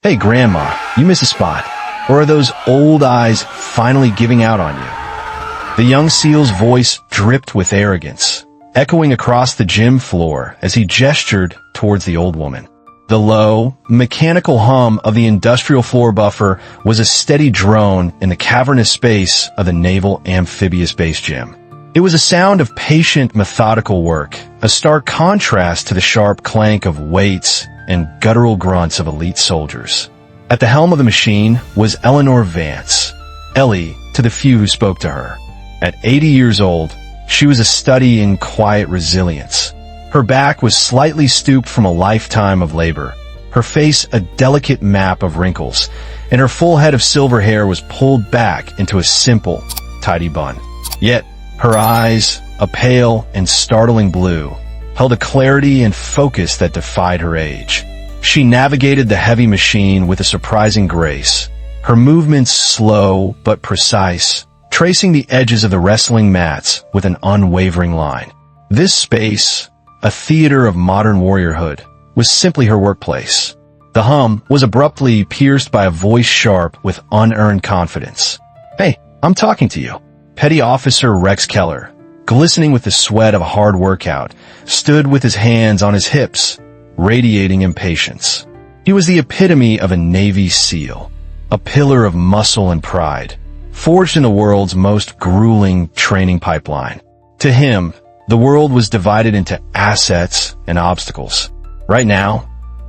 Hey, Grandma, you miss a spot? Or are those old eyes finally giving out on you? The young SEAL's voice dripped with arrogance, echoing across the gym floor as he gestured towards the old woman. The low, mechanical hum of the industrial floor buffer was a steady drone in the cavernous space of the Naval Amphibious Base Gym. It was a sound of patient, methodical work, a stark contrast to the sharp clank of weights and guttural grunts of elite soldiers. At the helm of the machine was Eleanor Vance, Ellie to the few who spoke to her. At 80 years old, she was a study in quiet resilience. Her back was slightly stooped from a lifetime of labor, her face a delicate map of wrinkles, and her full head of silver hair was pulled back into a simple, tidy bun. Yet, her eyes, a pale and startling blue, held a clarity and focus that defied her age. She navigated the heavy machine with a surprising grace, her movements slow but precise, tracing the edges of the wrestling mats with an unwavering line. This space, a theater of modern warriorhood, was simply her workplace. The hum was abruptly pierced by a voice sharp with unearned confidence. "Hey, I'm talking to you." Petty Officer Rex Keller, glistening with the sweat of a hard workout, stood with his hands on his hips, radiating impatience. He was the epitome of a Navy SEAL, a pillar of muscle and pride, forged in the world's most grueling training pipeline. To him, the world was divided into assets and obstacles. Right now,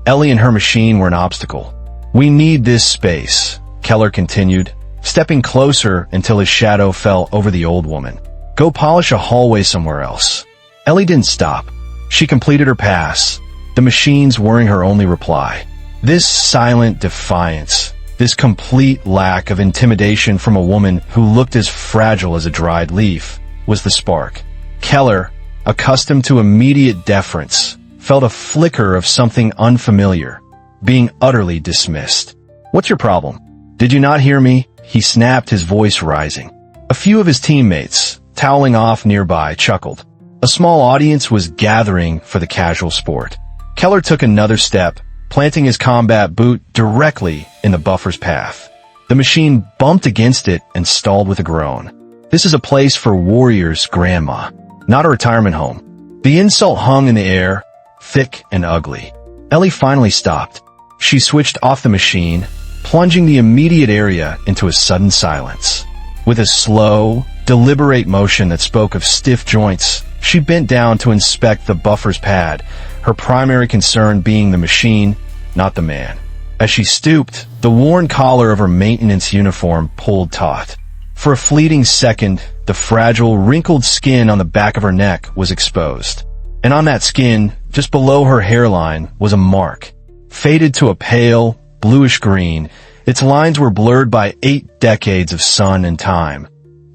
Ellie and her machine were an obstacle. "We need this space," Keller continued, stepping closer until his shadow fell over the old woman. "Go polish a hallway somewhere else." Ellie didn't stop. She completed her pass, the machines weren't her only reply. This silent defiance, this complete lack of intimidation from a woman who looked as fragile as a dried leaf, was the spark. Keller, accustomed to immediate deference, felt a flicker of something unfamiliar, being utterly dismissed. "What's your problem? Did you not hear me?" He snapped, his voice rising. A few of his teammates, toweling off nearby, chuckled. A small audience was gathering for the casual sport. Keller took another step, planting his combat boot directly in the buffer's path. The machine bumped against it and stalled with a groan. "This is a place for warriors, Grandma, not a retirement home." The insult hung in the air, thick and ugly. Ellie finally stopped. She switched off the machine, plunging the immediate area into a sudden silence. With a slow, deliberate motion that spoke of stiff joints, she bent down to inspect the buffer's pad, her primary concern being the machine, not the man. As she stooped, the worn collar of her maintenance uniform pulled taut. For a fleeting second, the fragile, wrinkled skin on the back of her neck was exposed. And on that skin, just below her hairline, was a mark. Faded to a pale, bluish green, its lines were blurred by 8 decades of sun and time,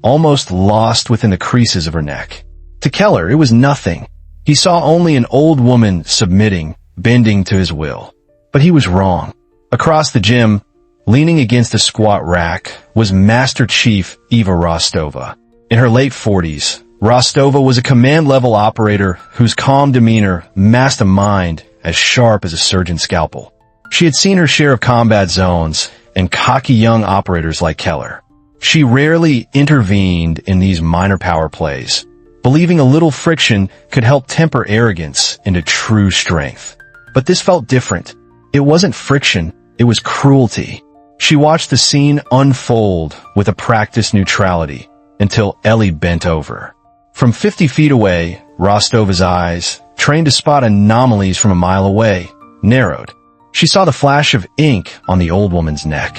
almost lost within the creases of her neck. To Keller, it was nothing. He saw only an old woman submitting, bending to his will. But he was wrong. Across the gym, leaning against a squat rack, was Master Chief Eva Rostova. In her late 40s, Rostova was a command-level operator whose calm demeanor masked a mind as sharp as a surgeon's scalpel. She had seen her share of combat zones and cocky young operators like Keller. She rarely intervened in these minor power plays, believing a little friction could help temper arrogance into true strength. But this felt different. It wasn't friction, it was cruelty. She watched the scene unfold with a practiced neutrality until Ellie bent over. From 50 feet away, Rostova's eyes, trained to spot anomalies from a mile away, narrowed. She saw the flash of ink on the old woman's neck.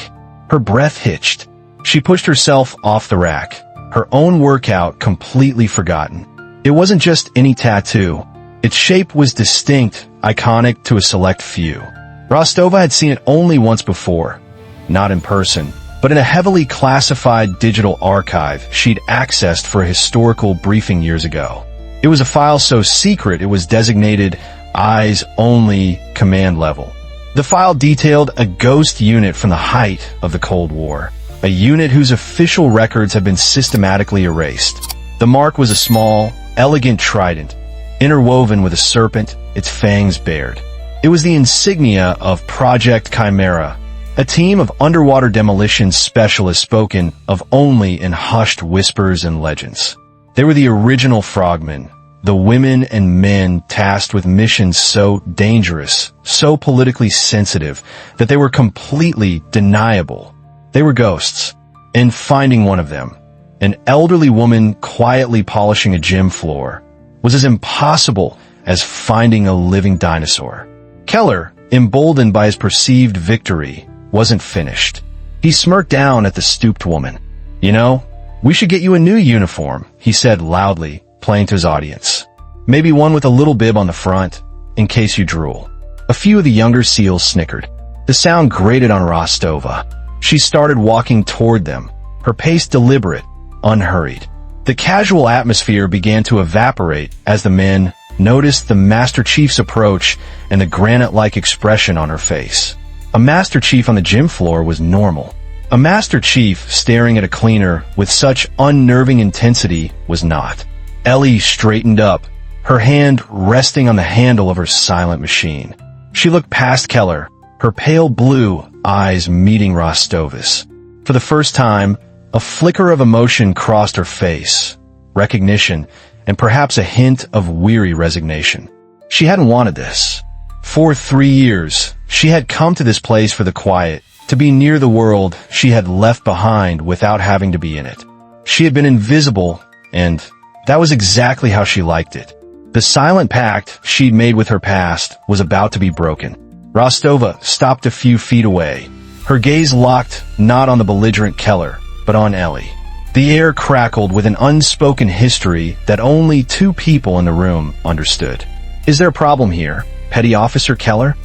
Her breath hitched. She pushed herself off the rack, her own workout completely forgotten. It wasn't just any tattoo. Its shape was distinct, iconic to a select few. Rostova had seen it only once before, not in person, but in a heavily classified digital archive she'd accessed for a historical briefing years ago. It was a file so secret it was designated Eyes Only Command Level. The file detailed a ghost unit from the height of the Cold War, a unit whose official records had been systematically erased. The mark was a small, elegant trident, interwoven with a serpent, its fangs bared. It was the insignia of Project Chimera, A team of underwater demolition specialists spoken of only in hushed whispers and legends. They were the original frogmen, the women and men tasked with missions so dangerous, so politically sensitive, that they were completely deniable. They were ghosts. And finding one of them, an elderly woman quietly polishing a gym floor, was as impossible as finding a living dinosaur. Keller, emboldened by his perceived victory, wasn't finished. He smirked down at the stooped woman. "You know, we should get you a new uniform," he said loudly, playing to his audience. "Maybe one with a little bib on the front, in case you drool." A few of the younger SEALs snickered. The sound grated on Rostova. She started walking toward them, her pace deliberate, unhurried. The casual atmosphere began to evaporate as the men noticed the Master Chief's approach and the granite-like expression on her face. A Master Chief on the gym floor was normal. A Master Chief staring at a cleaner with such unnerving intensity was not. Ellie straightened up, her hand resting on the handle of her silent machine. She looked past Keller, her pale blue eyes meeting Rostova's. For the first time, a flicker of emotion crossed her face, recognition, and perhaps a hint of weary resignation. She hadn't wanted this. For 3 years, she had come to this place for the quiet, to be near the world she had left behind without having to be in it. She had been invisible, and that was exactly how she liked it. The silent pact she'd made with her past was about to be broken. Rostova stopped a few feet away, her gaze locked not on the belligerent Keller, but on Ellie. The air crackled with an unspoken history that only 2 people in the room understood. "Is there a problem here, Petty Officer Keller?"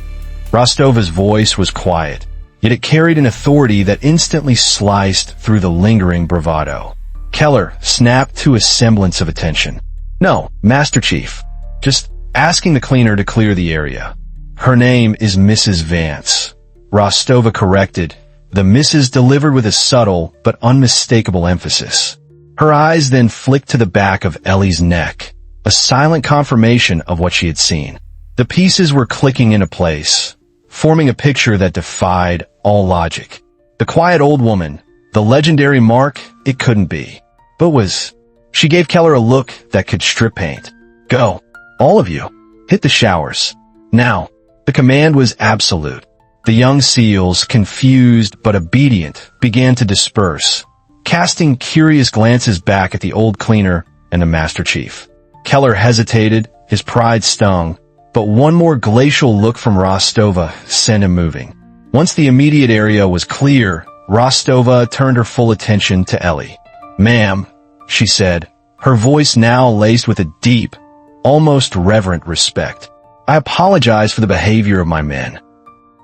Rostova's voice was quiet, yet it carried an authority that instantly sliced through the lingering bravado. Keller snapped to a semblance of attention. "No, Master Chief. Just asking the cleaner to clear the area." "Her name is Mrs. Vance," Rostova corrected, the Mrs. delivered with a subtle but unmistakable emphasis. Her eyes then flicked to the back of Ellie's neck, a silent confirmation of what she had seen. The pieces were clicking into place, forming a picture that defied all logic. The quiet old woman, the legendary Mark, it couldn't be. But was. She gave Keller a look that could strip paint. "Go. All of you. Hit the showers. Now." The command was absolute. The young SEALs, confused but obedient, began to disperse, casting curious glances back at the old cleaner and the Master Chief. Keller hesitated, his pride stung, but one more glacial look from Rostova sent him moving. Once the immediate area was clear, Rostova turned her full attention to Ellie. "Ma'am," she said, her voice now laced with a deep, almost reverent respect. "I apologize for the behavior of my men."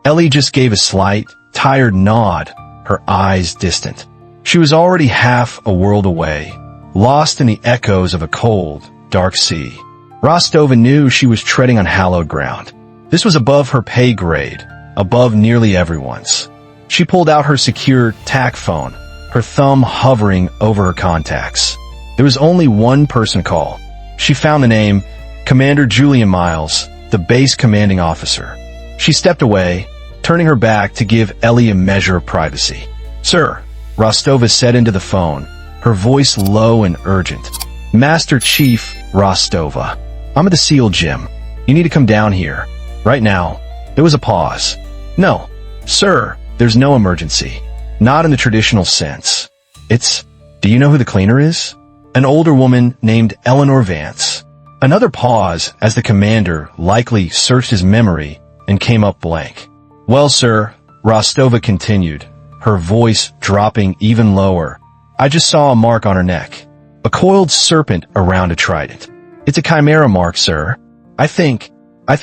Ellie just gave a slight, tired nod, her eyes distant. She was already half a world away, lost in the echoes of a cold, dark sea. Rostova knew she was treading on hallowed ground. This was above her pay grade, above nearly everyone's. She pulled out her secure TAC phone, her thumb hovering over her contacts. There was only one person call. She found the name, Commander Julian Miles, the base commanding officer. She stepped away, turning her back to give Ellie a measure of privacy. "Sir," Rostova said into the phone, her voice low and urgent. "Master Chief Rostova, I'm at the SEAL gym. You need to come down here. Right now." There was a pause. "No, sir, there's no emergency. Not in the traditional sense. Do you know who the cleaner is?" "An older woman named Eleanor Vance." Another pause as the commander likely searched his memory and came up blank. "Well, sir," Rostova continued, her voice dropping even lower, "I just saw a mark on her neck. A coiled serpent around a trident. It's a chimera mark, sir. I think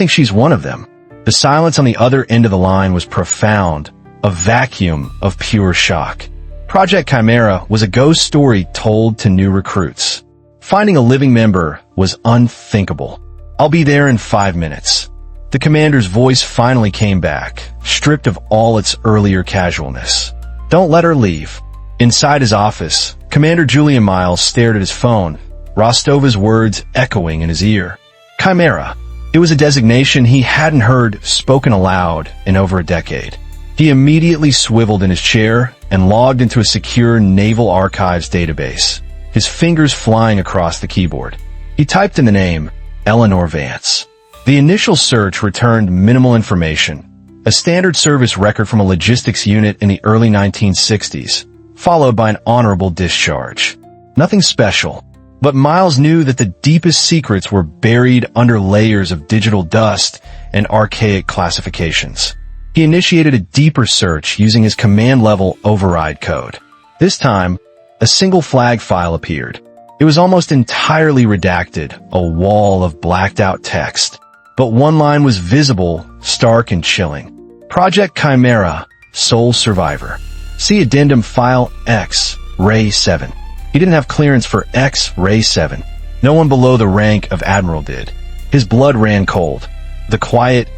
she's one of them." The silence on the other end of the line was profound, a vacuum of pure shock. Project Chimera was a ghost story told to new recruits. Finding a living member was unthinkable. "I'll be there in 5 minutes." The commander's voice finally came back, stripped of all its earlier casualness. "Don't let her leave." Inside his office, Commander Julian Miles stared at his phone, Rostova's words echoing in his ear. Chimera. It was a designation he hadn't heard spoken aloud in over a decade. He immediately swiveled in his chair and logged into a secure Naval Archives database, his fingers flying across the keyboard. He typed in the name, Eleanor Vance. The initial search returned minimal information, a standard service record from a logistics unit in the early 1960s, followed by an honorable discharge. Nothing special, but Miles knew that the deepest secrets were buried under layers of digital dust and archaic classifications. He initiated a deeper search using his command-level override code. This time, a single flag file appeared. It was almost entirely redacted, a wall of blacked-out text. But one line was visible, stark and chilling. Project Chimera, Sole Survivor. See Addendum File X, Ray 7. He didn't have clearance for X, Ray 7. No one below the rank of Admiral did. His blood ran cold. The quiet,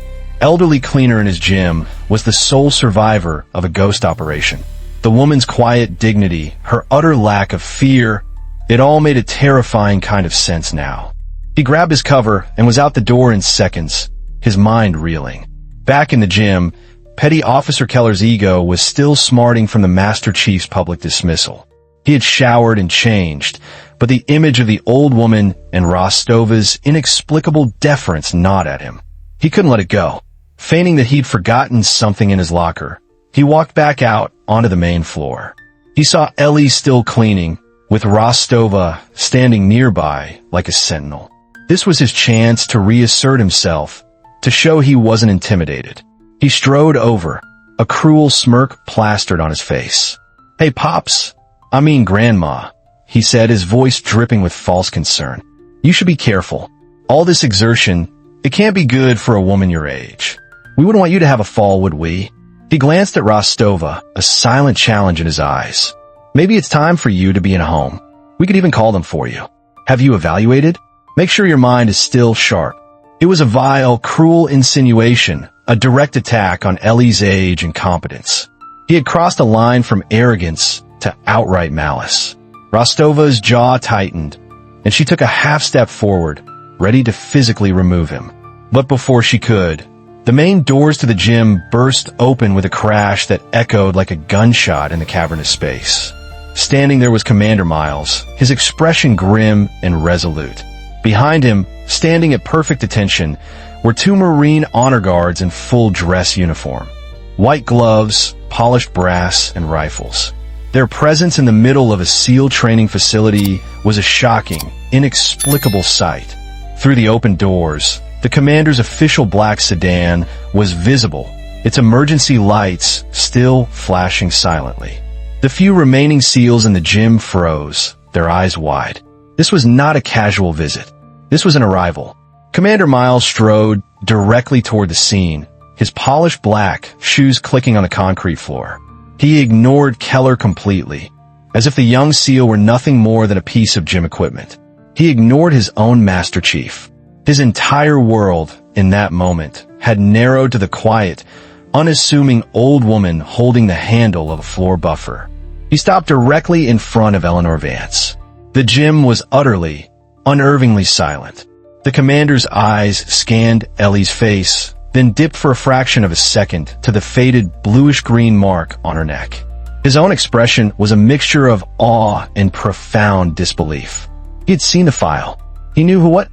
elderly cleaner in his gym was the sole survivor of a ghost operation. The woman's quiet dignity, her utter lack of fear, it all made a terrifying kind of sense now. He grabbed his cover and was out the door in seconds, his mind reeling. Back in the gym, Petty Officer Keller's ego was still smarting from the Master Chief's public dismissal. He had showered and changed, but the image of the old woman and Rostova's inexplicable deference gnawed at him. He couldn't let it go. Feigning that he'd forgotten something in his locker, he walked back out onto the main floor. He saw Ellie still cleaning, with Rostova standing nearby like a sentinel. This was his chance to reassert himself, to show he wasn't intimidated. He strode over, a cruel smirk plastered on his face. "Hey, Pops, I mean Grandma," he said, his voice dripping with false concern. "You should be careful. All this exertion, it can't be good for a woman your age. We wouldn't want you to have a fall, would we?" He glanced at Rostova, a silent challenge in his eyes. "Maybe it's time for you to be in a home. We could even call them for you. Have you evaluated? Make sure your mind is still sharp." It was a vile, cruel insinuation, a direct attack on Ellie's age and competence. He had crossed a line from arrogance to outright malice. Rostova's jaw tightened, and she took a half step forward, ready to physically remove him. But before she could, the main doors to the gym burst open with a crash that echoed like a gunshot in the cavernous space. Standing there was Commander Miles, his expression grim and resolute. Behind him, standing at perfect attention, were two Marine honor guards in full dress uniform. White gloves, polished brass, and rifles. Their presence in the middle of a SEAL training facility was a shocking, inexplicable sight. Through the open doors, the commander's official black sedan was visible, its emergency lights still flashing silently. The few remaining SEALs in the gym froze, their eyes wide. This was not a casual visit. This was an arrival. Commander Miles strode directly toward the scene, his polished black shoes clicking on the concrete floor. He ignored Keller completely, as if the young SEAL were nothing more than a piece of gym equipment. He ignored his own Master Chief. His entire world, in that moment, had narrowed to the quiet, unassuming old woman holding the handle of a floor buffer. He stopped directly in front of Eleanor Vance. The gym was utterly, unnervingly silent. The commander's eyes scanned Ellie's face, then dipped for a fraction of a second to the faded bluish-green mark on her neck. His own expression was a mixture of awe and profound disbelief. He had seen the file. He knew what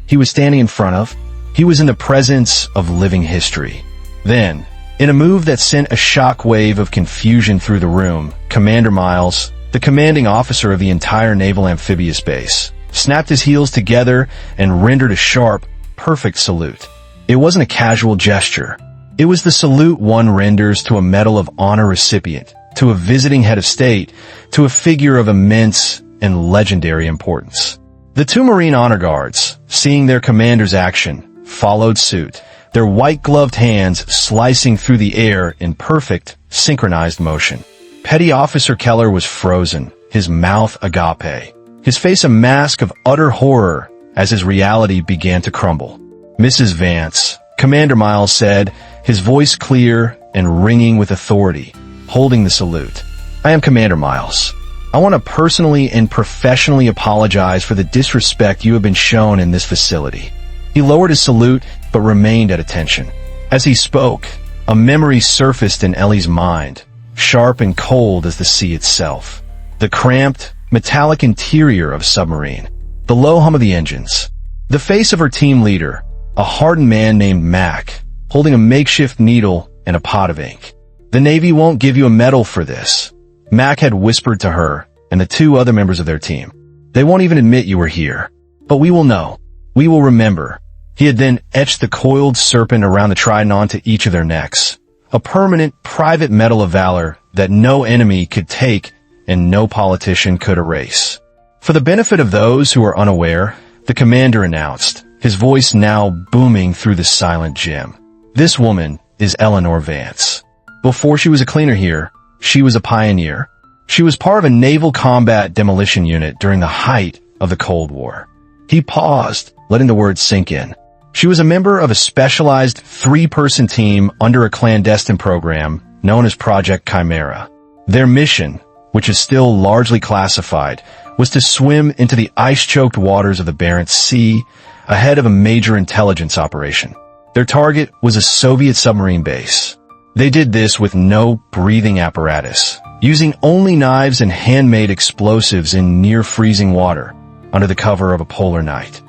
he was standing in front of. He was in the presence of living history. Then, in a move that sent a shockwave of confusion through the room, Commander Miles, the commanding officer of the entire Naval Amphibious Base, snapped his heels together and rendered a sharp, perfect salute. It wasn't a casual gesture. It was the salute one renders to a Medal of Honor recipient, to a visiting head of state, to a figure of immense and legendary importance. The two Marine honor guards, seeing their commander's action, followed suit, their white-gloved hands slicing through the air in perfect, synchronized motion. Petty Officer Keller was frozen, his mouth agape, his face a mask of utter horror as his reality began to crumble. "Mrs. Vance," Commander Miles said, his voice clear and ringing with authority, holding the salute. "I am Commander Miles. I want to personally and professionally apologize for the disrespect you have been shown in this facility." He lowered his salute, but remained at attention. As he spoke, A memory surfaced in Ellie's mind, sharp and cold as the sea itself. The cramped, metallic interior of a submarine. The low hum of the engines. The face of her team leader, a hardened man named Mac, holding a makeshift needle and a pot of ink. "The Navy won't give you a medal for this," Mac had whispered to her and the two other members of their team. "They won't even admit you were here. But we will know. We will remember." He had then etched the coiled serpent around the trident onto each of their necks. A permanent, private medal of valor that no enemy could take and no politician could erase. For the benefit of those who are unaware, the commander announced, his voice now booming through the silent gym. "This woman is Eleanor Vance. Before she was a cleaner here, she was a pioneer. She was part of a naval combat demolition unit during the height of the Cold War." He paused, letting the words sink in. She was a member of a specialized 3-person team under a clandestine program known as Project Chimera. Their mission, which is still largely classified, was to swim into the ice-choked waters of the Barents Sea ahead of a major intelligence operation. Their target was a Soviet submarine base. They did this with no breathing apparatus, using only knives and handmade explosives in near-freezing water under the cover of a polar night.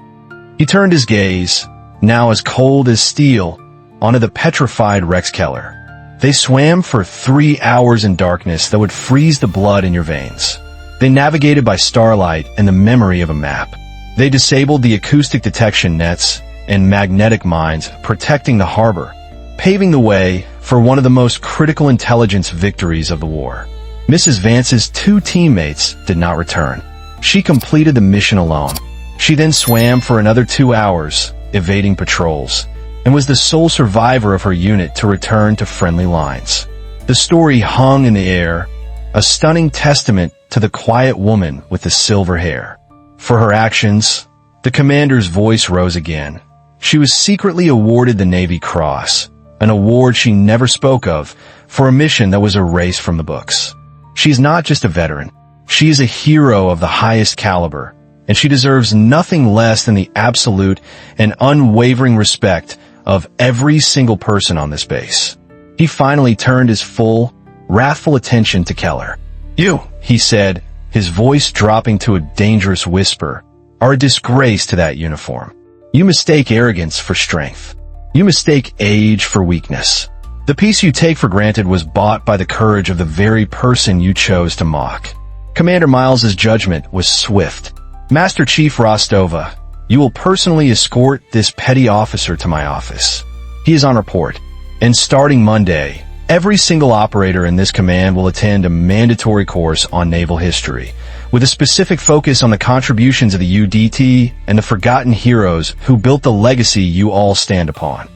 He turned his gaze, now as cold as steel, onto the petrified Rex Keller. They swam for 3 hours in darkness that would freeze the blood in your veins. They navigated by starlight and the memory of a map. They disabled the acoustic detection nets and magnetic mines protecting the harbor, paving the way for one of the most critical intelligence victories of the war. Mrs. Vance's 2 teammates did not return. She completed the mission alone. She then swam for another 2 hours, evading patrols, and was the sole survivor of her unit to return to friendly lines. The story hung in the air, a stunning testament to the quiet woman with the silver hair. For her actions, the commander's voice rose again. She was secretly awarded the Navy Cross, an award she never spoke of, for a mission that was erased from the books. She's not just a veteran. She is a hero of the highest caliber, and she deserves nothing less than the absolute and unwavering respect of every single person on this base. He finally turned his full, wrathful attention to Keller. "You," he said, his voice dropping to a dangerous whisper, "are a disgrace to that uniform. You mistake arrogance for strength. You mistake age for weakness. The peace you take for granted was bought by the courage of the very person you chose to mock." Commander Miles's judgment was swift. "Master Chief Rostova, you will personally escort this petty officer to my office. He is on report, and starting Monday, every single operator in this command will attend a mandatory course on naval history, with a specific focus on the contributions of the UDT and the forgotten heroes who built the legacy you all stand upon."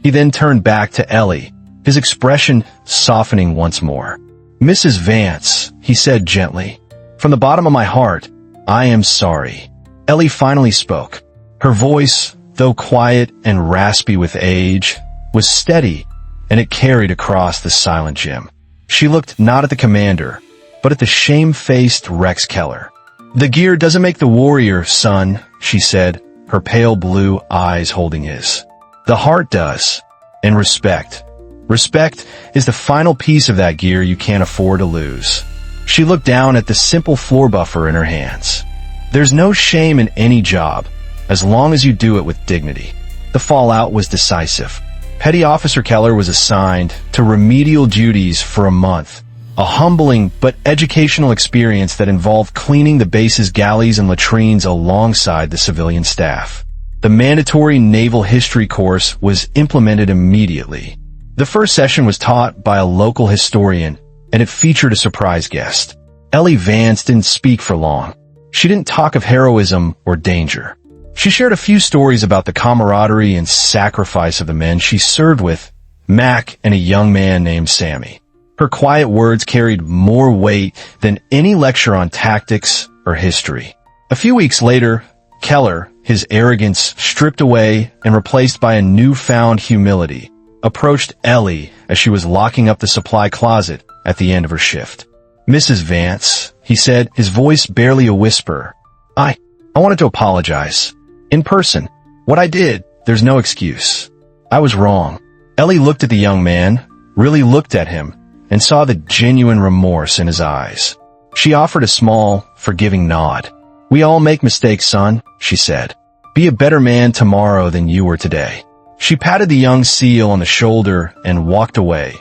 He then turned back to Ellie, his expression softening once more. "Mrs. Vance," he said gently, "from the bottom of my heart, I am sorry." Ellie finally spoke. Her voice, though quiet and raspy with age, was steady, and it carried across the silent gym. She looked not at the commander, but at the shame-faced Rex Keller. "The gear doesn't make the warrior, son," she said, her pale blue eyes holding his. "The heart does, and respect. Respect is the final piece of that gear you can't afford to lose." She looked down at the simple floor buffer in her hands. "There's no shame in any job, as long as you do it with dignity." The fallout was decisive. Petty Officer Keller was assigned to remedial duties for a month, a humbling but educational experience that involved cleaning the base's galleys and latrines alongside the civilian staff. The mandatory naval history course was implemented immediately. The first session was taught by a local historian, and it featured a surprise guest. Ellie Vance didn't speak for long. She didn't talk of heroism or danger. She shared a few stories about the camaraderie and sacrifice of the men she served with, Mac and a young man named Sammy. Her quiet words carried more weight than any lecture on tactics or history. A few weeks later, Keller, his arrogance stripped away and replaced by a newfound humility, approached Ellie as she was locking up the supply closet at the end of her shift. "Mrs. Vance," he said, his voice barely a whisper, I wanted to apologize. In person. What I did, there's no excuse. I was wrong. Ellie looked at the young man, really looked at him, and saw the genuine remorse in his eyes. She offered a small, forgiving nod. "We all make mistakes, son," she said. "Be a better man tomorrow than you were today." She patted the young seal on the shoulder and walked away,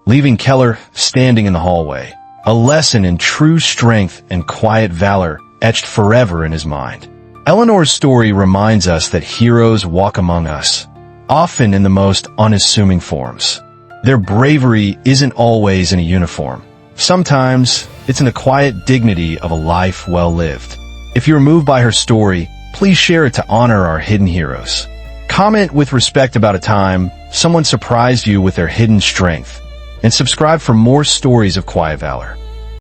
leaving Keller standing in the hallway. A lesson in true strength and quiet valor etched forever in his mind. Eleanor's story reminds us that heroes walk among us, often in the most unassuming forms. Their bravery isn't always in a uniform. Sometimes it's in the quiet dignity of a life well lived. If you're moved by her story, please share it to honor our hidden heroes. Comment with respect about a time someone surprised you with their hidden strength, and subscribe for more stories of quiet valor.